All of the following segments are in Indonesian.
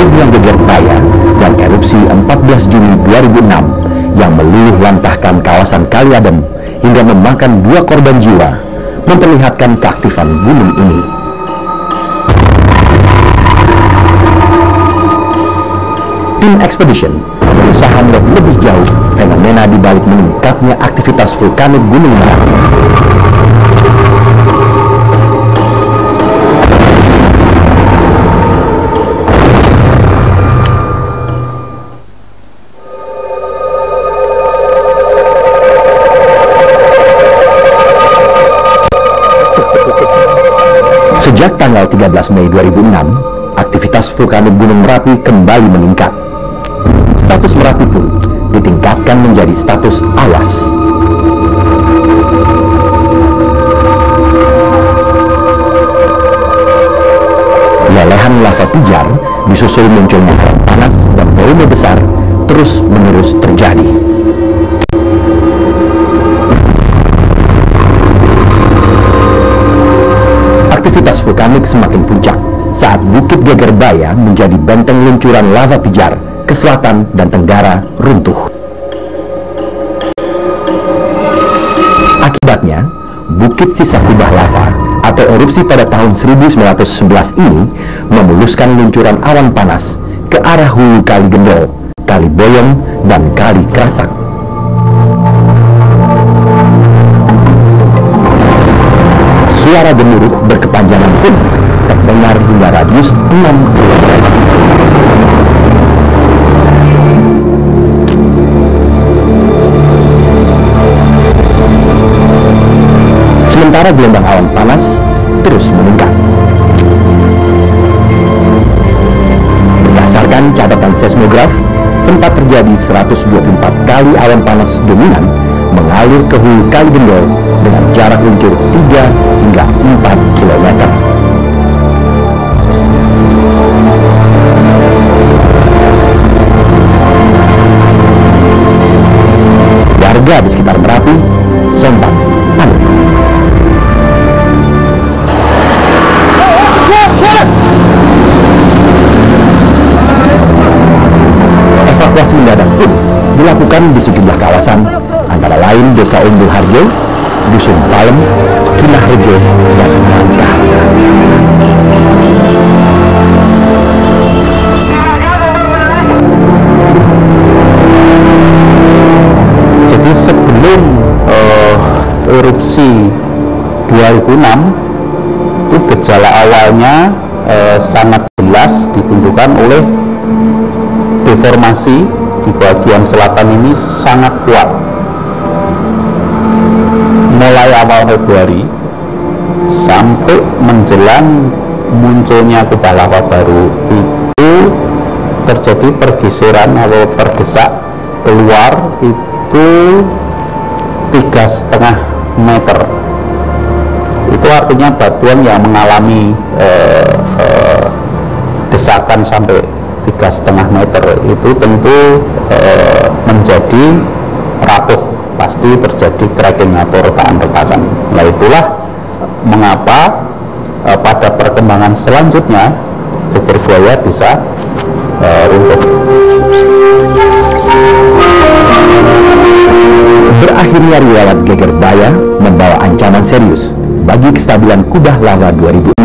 runtuhnya Geger Baya dan erupsi 14 Juni 2006 yang meluluh lantahkan kawasan Kali Adem hingga memakan 2 korban jiwa memperlihatkan keaktifan gunung ini. Tim Expedition berusaha melihat lebih jauh fenomena di balik meningkatnya aktivitas vulkanik Gunung Merapi. Sejak tanggal 13 Mei 2006, aktivitas vulkanik Gunung Merapi kembali meningkat. Status Merapi pun ditingkatkan menjadi status awas. Lelehan lava pijar disusul munculnya awan panas dan volume besar terus-menerus terjadi. Aktivitas vulkanik semakin puncak saat Bukit Geger Baya menjadi benteng luncuran lava pijar ke selatan dan tenggara runtuh. Akibatnya, bukit sisa kubah lava atau erupsi pada tahun 1911 ini memuluskan luncuran awan panas ke arah hulu Kali Gendol, Kali Boyong, dan Kali Krasak. Suara gemuruh berkepanjangan pun terdengar hingga radius 6 km. Sementara gelombang awan panas terus meningkat. Berdasarkan catatan seismograf, sempat terjadi 124 kali awan panas dominan mengalir ke hulu Kali Gendol dengan jarak luncur 3 hingga 4 km. Warga di sekitar Merapi sontak panik. Evakuasi mendadak pun dilakukan di sejumlah kawasan, antara lain Desa Umbul Harjo, Dusun Palem, Kinahrejo, dan Nangka. Jadi sebelum erupsi 2006 itu gejala awalnya sangat jelas ditunjukkan oleh deformasi di bagian selatan ini sangat kuat. Mulai awal Februari sampai menjelang munculnya kubah lava baru itu terjadi pergeseran atau terdesak keluar itu 3,5 meter. Itu artinya batuan yang mengalami desakan sampai 3,5 meter itu tentu menjadi rapuh, pasti terjadi cracking atau retakan-retakan. Nah, itulah mengapa pada perkembangan selanjutnya Geger Baya bisa runtuh. Berakhirnya riwayat Geger Baya membawa ancaman serius bagi kestabilan kubah lava 2006.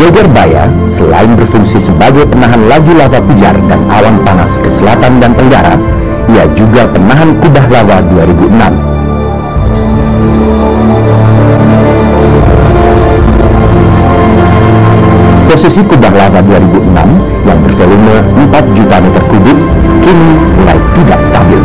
Geger Baya selain berfungsi sebagai penahan laju lava pijar dan awan panas ke selatan dan tenggara, ia juga penahan kubah lava 2006. Posisi kubah lava 2006 yang bervolume 4 juta meter kubik kini mulai tidak stabil.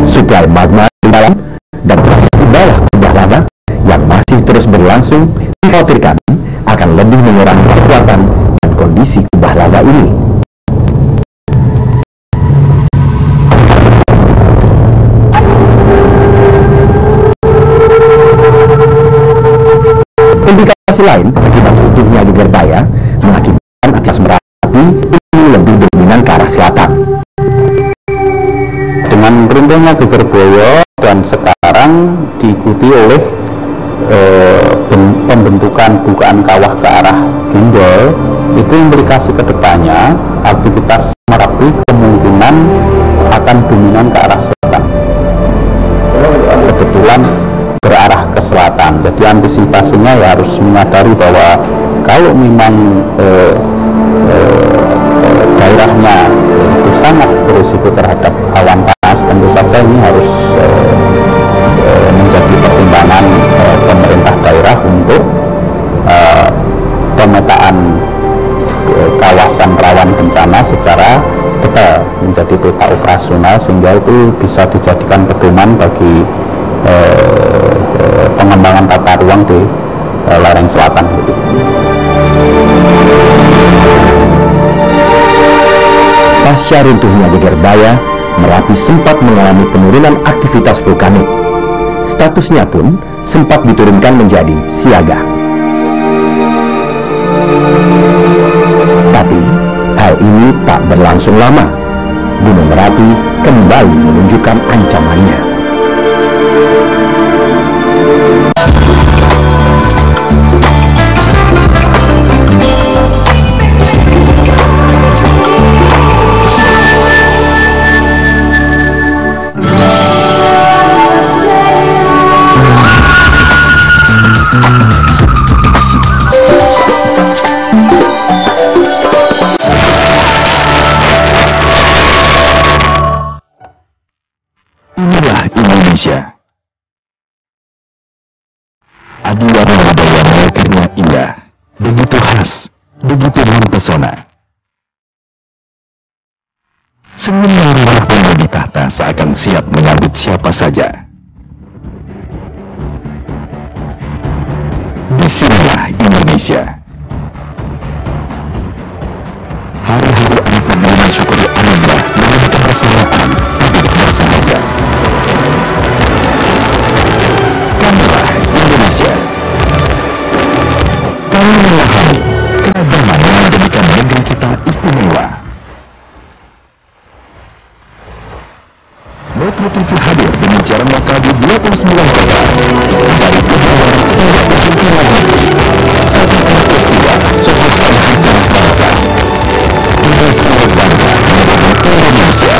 Suplai magma di dalam dan persis di bawah kubah lava yang masih terus berlangsung dikhawatirkan akan lebih mengurangi kekuatan dan kondisi kubah lava ini. Indikasi lain akibat runtuhnya Geger Baya mengakibatkan Atlas Merapi oleh pembentukan bukaan kawah ke arah Gendol, itu implikasi kedepannya aktivitas Merapi kemungkinan akan dominan ke arah selatan, kebetulan berarah ke selatan. Jadi antisipasinya ya harus menyadari bahwa kalau memang daerahnya itu sangat berisiko terhadap awan panas, tentu saja ini harus menjadi pertimbangan pemerintah daerah untuk pemetaan kawasan rawan bencana secara detail menjadi peta operasional, sehingga itu bisa dijadikan pedoman bagi pengembangan tata ruang di lereng selatan. Pasca runtuhnya Geger Baya, Merapi sempat mengalami penurunan aktivitas vulkanik. Statusnya pun sempat diturunkan menjadi siaga. Tapi hal ini tak berlangsung lama. Gunung Merapi kembali menunjukkan ancamannya. Indonesia. Adiwarna budaya melekatnya indah, begitu khas, begitu mempesona. Semua rumah penghuni tahta seakan siap menyambut siapa saja. Disinilah Indonesia. Hari-hari anak muda mensyukuri anugerah dengan kebersamaan, hadir bersahaja. Kamilah Indonesia. Kami memahami keragaman yang menjadikan negeri kita istimewa. Metro TV hadir dengan siaran lokal di 29 kota dari Pulau hingga Pegunungan Tinggi. Satu peristiwa soal perhatian bangsa. Ini sebuah bangsa menjadi Indonesia.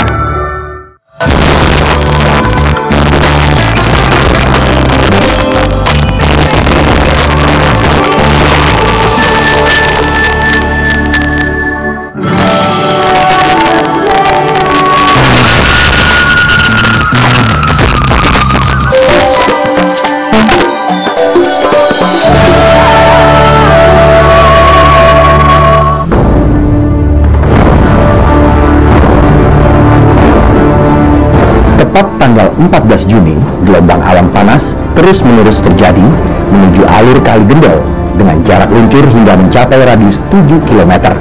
Tepat tanggal 14 Juni, gelombang awan panas terus-menerus terjadi menuju alur Kali Gendol dengan jarak luncur hingga mencapai radius 7 km.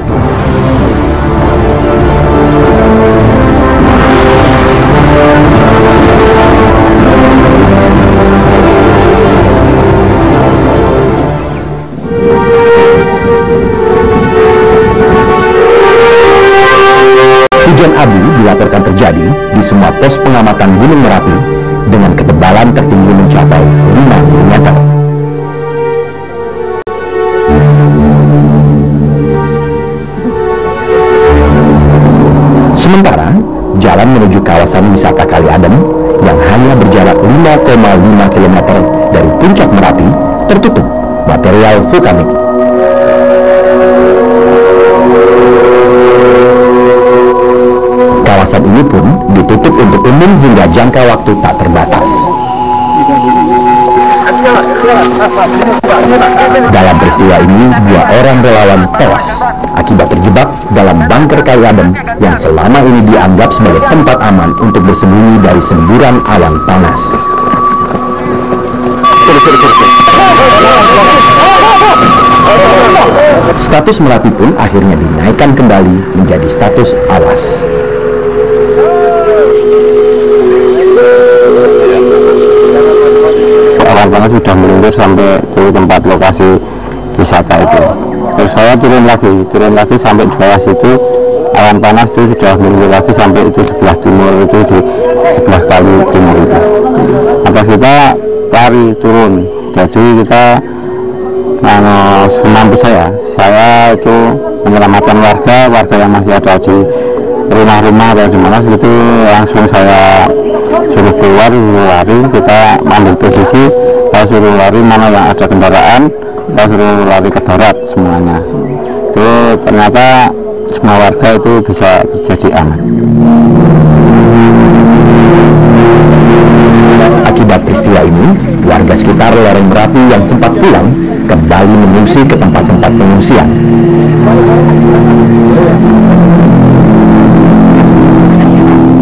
Hujan abu dilaporkan terjadi di semua pos pengamatan Gunung Merapi dengan ketebalan tertinggi mencapai 5 mm. Sementara, jalan menuju kawasan wisata Kali Adem yang hanya berjarak 5,5 km dari puncak Merapi tertutup material vulkanik. Kawasan ini pun ditutup untuk umum hingga jangka waktu tak terbatas. Dalam peristiwa ini, 2 orang relawan tewas akibat terjebak dalam bunker Kali Adem yang selama ini dianggap sebagai tempat aman untuk bersembunyi dari semburan awan panas. Status Merapi pun akhirnya dinaikkan kembali menjadi status awas. Awan panas sudah meluncur sampai ke tempat lokasi wisata itu. Terus saya turun lagi sampai di bawah situ. Awan panas itu sudah meluncur lagi sampai itu sebelah timur, itu di sebelah Kali Timur itu. Atas kita lari turun. Jadi kita semampu saya itu menyelamatkan warga yang masih ada di rumah-rumah atau di mana gitu, langsung saya suruh keluar, lari, kita ambil posisi, kita suruh lari mana yang ada kendaraan, kita suruh lari ke darat semuanya. Itu ternyata semua warga itu bisa terjadi aman. Akibat peristiwa ini, warga sekitar lereng Merapi yang sempat pulang kembali mengungsi ke tempat-tempat pengungsian.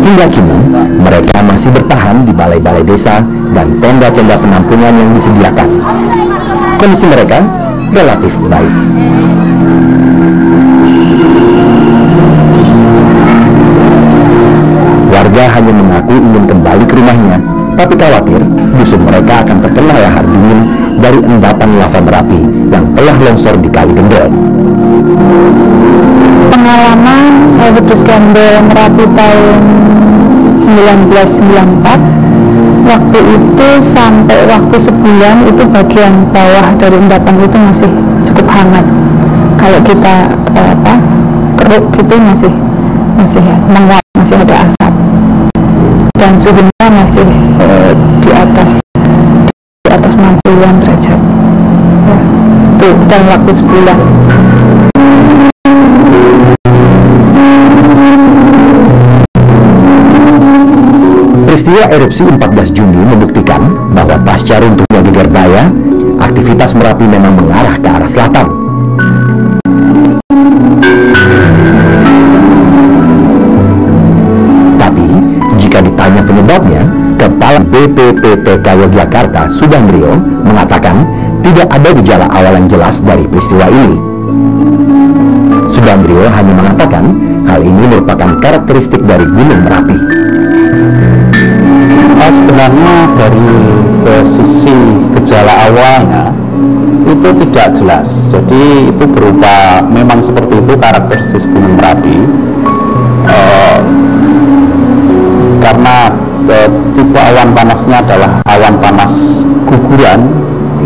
Hingga kini, mereka masih bertahan di balai-balai desa dan tenda-tenda penampungan yang disediakan. Kondisi mereka relatif baik. Warga hanya mengaku ingin kembali ke rumahnya, tapi khawatir dusun mereka akan terkena lahar dingin dari endapan lava Merapi yang telah longsor di Kali Gendol. Pengalaman Wedhus Gendol Merapi tahun 1994, waktu itu sampai waktu sebulan itu bagian bawah dari endapan itu masih cukup hangat. Kalau kita keruk gitu masih menguap, masih ada asap dan suhunya masih di atas 60-an derajat. Itu dalam waktu sebulan. Peristiwa erupsi 14 Juni membuktikan bahwa pasca runtuhnya Geger Baya, aktivitas Merapi memang mengarah ke arah selatan. Tapi, jika ditanya penyebabnya, Kepala BPPTK Yogyakarta Subandrio mengatakan tidak ada gejala awal yang jelas dari peristiwa ini. Subandrio hanya mengatakan hal ini merupakan karakteristik dari Gunung Merapi. Sebenarnya dari sisi gejala awalnya itu tidak jelas. Jadi itu berupa memang seperti itu karakteristik Gunung Merapi, karena tipe awan panasnya adalah awan panas guguran.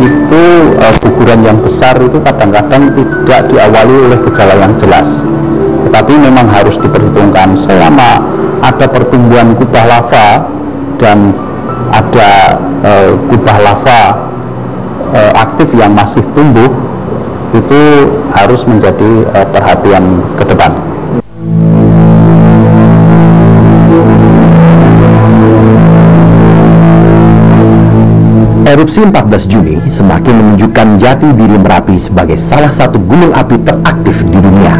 Itu guguran yang besar itu kadang-kadang tidak diawali oleh gejala yang jelas, tetapi memang harus diperhitungkan selama ada pertumbuhan kubah lava dan ada kubah lava aktif yang masih tumbuh, itu harus menjadi perhatian ke depan. Erupsi 14 Juni semakin menunjukkan jati diri Merapi sebagai salah satu gunung api teraktif di dunia.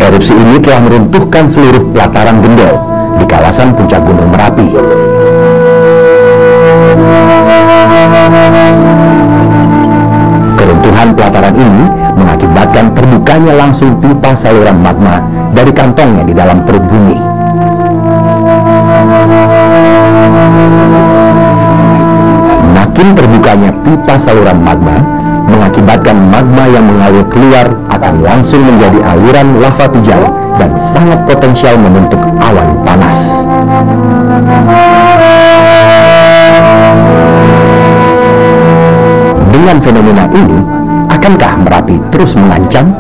Erupsi ini telah meruntuhkan seluruh pelataran Gendol di kawasan puncak Gunung Merapi. Keruntuhan pelataran ini mengakibatkan terbukanya langsung pipa saluran magma dari kantongnya di dalam perut bumi. Makin terbukanya pipa saluran magma mengakibatkan magma yang mengalir keluar akan langsung menjadi aliran lava pijar dan sangat potensial membentuk awan panas. Dengan fenomena ini, akankah Merapi terus mengancam?